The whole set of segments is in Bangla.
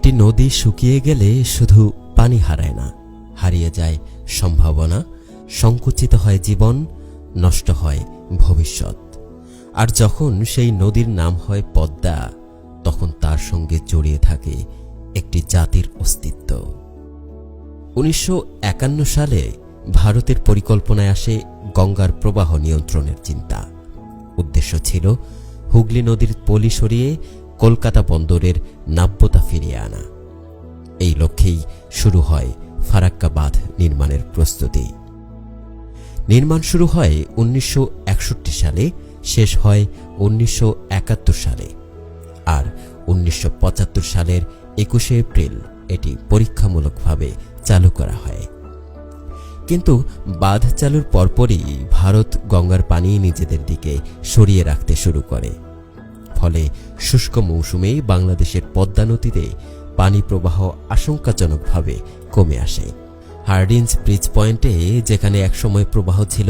একটি নদী শুকিয়ে গেলে শুধু পানি হারায় না, হারিয়ে যায় সম্ভাবনা, সংকুচিত হয় জীবন, নষ্ট হয় ভবিষ্যৎ। আর যখন সেই নদীর নাম হয় পদ্মা, তখন তার সঙ্গে জড়িয়ে থাকে একটি জাতির অস্তিত্ব। 1951 সালে ভারতের পরিকল্পনায় আসে গঙ্গার প্রবাহ নিয়ন্ত্রণের চিন্তা। উদ্দেশ্য ছিল হুগলি নদীর পলি সরিয়ে কলকাতা বন্দরের নাব্যতা ফিরিয়ে আনা। এই লক্ষ্যেই শুরু হয় ফারাক্কা বাঁধ নির্মাণের প্রস্তুতি। নির্মাণ শুরু হয় 1961 সালে, শেষ হয় 1971 সালে, আর 1975 সালের 21 এপ্রিল এটি পরীক্ষামূলকভাবে চালু করা হয়। কিন্তু বাঁধ চালুর পরপরই ভারত গঙ্গার পানি নিজেদের দিকে সরিয়ে রাখতে শুরু করে। ফলে শুষ্ক মৌসুমেই বাংলাদেশের পদ্মা নদীতে পানি প্রবাহ আশঙ্কাজনকভাবে কমে আসে। হার্ডিঞ্জ ব্রিজ পয়েন্টে, যেখানে একসময় প্রবাহ ছিল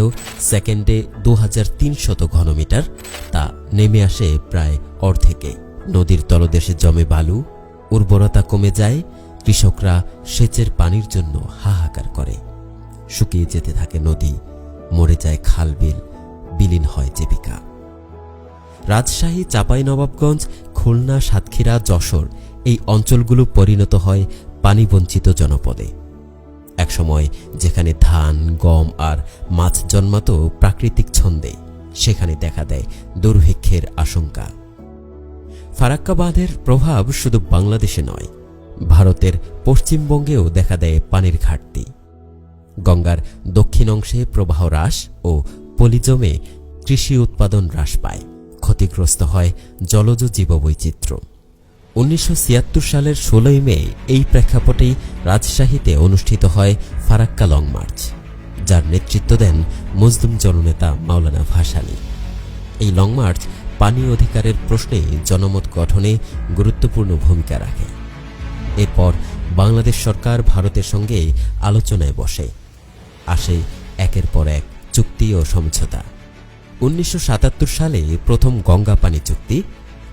সেকেন্ডে 2300 ঘনমিটার, তা নেমে আসে প্রায় অর্ধেকে। নদীর তলদেশে জমে বালু, উর্বরতা কমে যায়, কৃষকরা সেচের পানির জন্য হাহাকার করে। শুকিয়ে যেতে থাকে নদী, মরে যায় খালবিল, বিলীন হয় জীবিকা। রাজশাহী, চাঁপাইনবাবগঞ্জ, খুলনা, সাতক্ষীরা, যশোর এই অঞ্চলগুলো পরিণত হয় পানিবঞ্চিত জনপদে। একসময় যেখানে ধান, গম আর মাছ জন্মাত প্রাকৃতিক ছন্দে, সেখানে দেখা দেয় দুর্ভিক্ষের আশঙ্কা। ফারাক্কা বাঁধের প্রভাব শুধু বাংলাদেশে নয়, ভারতের পশ্চিমবঙ্গেও দেখা দেয় পানির ঘাটতি। গঙ্গার দক্ষিণ অংশে প্রবাহ হ্রাস ও পলি জমে কৃষি উৎপাদন হ্রাস পায়, ক্ষতিগ্রস্ত হয় জলজ জীববৈচিত্র্য। 1976 সালের 16 মে এই প্রেক্ষাপটেই রাজশাহীতে অনুষ্ঠিত হয় ফারাক্কা লং মার্চ, যার নেতৃত্ব দেন মুসলিম জননেতা মাওলানা ভাসানী। এই লং মার্চ পানি অধিকারের প্রশ্নে জনমত গঠনে গুরুত্বপূর্ণ ভূমিকা রাখে। এরপর বাংলাদেশ সরকার ভারতের সঙ্গে আলোচনায় বসে। আসে একের পর এক চুক্তি ও সমঝোতা। 1977 সালে প্রথম গঙ্গা পানি চুক্তি,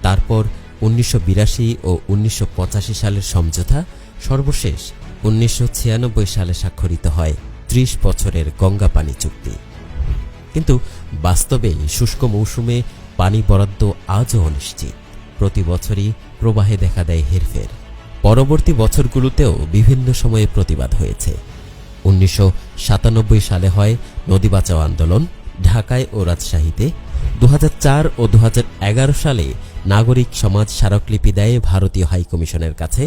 তারপর 1982 ও 1985 সালের সমঝোতা, সর্বশেষ 1996 সালে স্বাক্ষরিত হয় 30 বছরের গঙ্গা পানি চুক্তি। কিন্তু বাস্তবে শুষ্ক মৌসুমে পানি বরাদ্দ আজও অনিশ্চিত। প্রতি বছরই প্রবাহে দেখা দেয় হেরফের। পরবর্তী বছরগুলোতেও বিভিন্ন সময়ে প্রতিবাদ হয়েছে। 1997 সালে হয় নদী বাঁচাও আন্দোলন ঢাকায় ও রাজশাহীতে। 2004 ও 2011 সালে নাগরিক সমাজ স্মারকলিপি দেয় ভারতীয় হাইকমিশনের কাছে।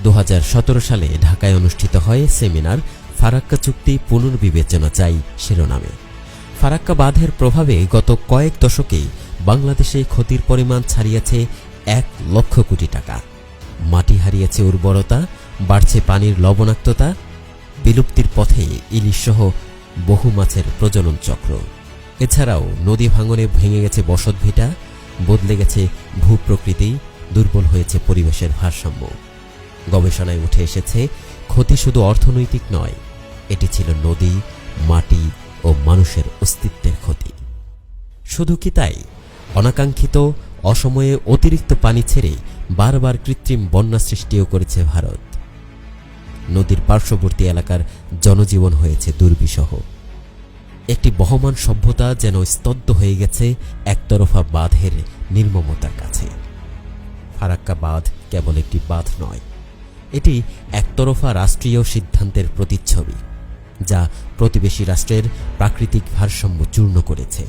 2017 সালে ঢাকায় অনুষ্ঠিত হয় সেমিনার ফারাক্কা চুক্তি পুনর্বিবেচনা চাই শিরোনামে। ফারাক্কা বাঁধের প্রভাবে গত কয়েক দশকে বাংলাদেশে ক্ষতির পরিমাণ ছাড়িয়েছে 1 লক্ষ কোটি টাকা। মাটি হারিয়েছে উর্বরতা, বাড়ছে পানির লবণাক্ততা, বিলুপ্তির পথে ইলিশ সহ বহু মাছের প্রজনন চক্র। এছাড়াও নদী ভাঙনে ভেঙে গেছে বসতভিটা, বদলে গেছে ভূপ্রকৃতি, দুর্বল হয়েছে পরিবেশের ভারসাম্য। গবেষণায় উঠে এসেছে ক্ষতি শুধু অর্থনৈতিক নয়, এটি ছিল নদী, মাটি ও মানুষের অস্তিত্বের ক্ষতি। শুধু কি তাই, অনাকাঙ্ক্ষিত অসময়ে অতিরিক্ত পানি ছেড়ে বারবার কৃত্রিম বন্যা সৃষ্টিও করেছে ভারত। নদীর পার্শ্ববর্তী এলাকার জনজীবন হয়েছে দুর্বিষহ। একটি বহমান সভ্যতা যেন স্তব্ধ হয়ে গেছে একতরফা বাঁধের নির্মমতার কাছে। ফারাক্কা বাঁধ কেবল একটি বাঁধ নয়, এটি একতরফা রাষ্ট্রীয় সিদ্ধান্তের প্রতিচ্ছবি, যা প্রতিবেশী রাষ্ট্রের প্রাকৃতিক ভারসাম্য চূর্ণ করেছে।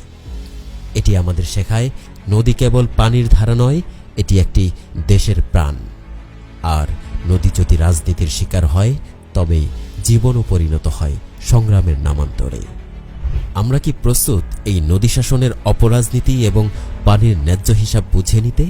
এটি আমাদের শেখায় নদী কেবল পানির ধারা নয়, এটি একটি দেশের প্রাণ। আর নদী যদি রাজনীতির শিকার হয়, তবেই জীবনও পরিণত হয় সংগ্রামের নামান্তরে। আমরা কি প্রস্তুত এই নদী শাসনের অপরাজনীতি এবং পানির ন্যায্য হিসাব বুঝে নিতে?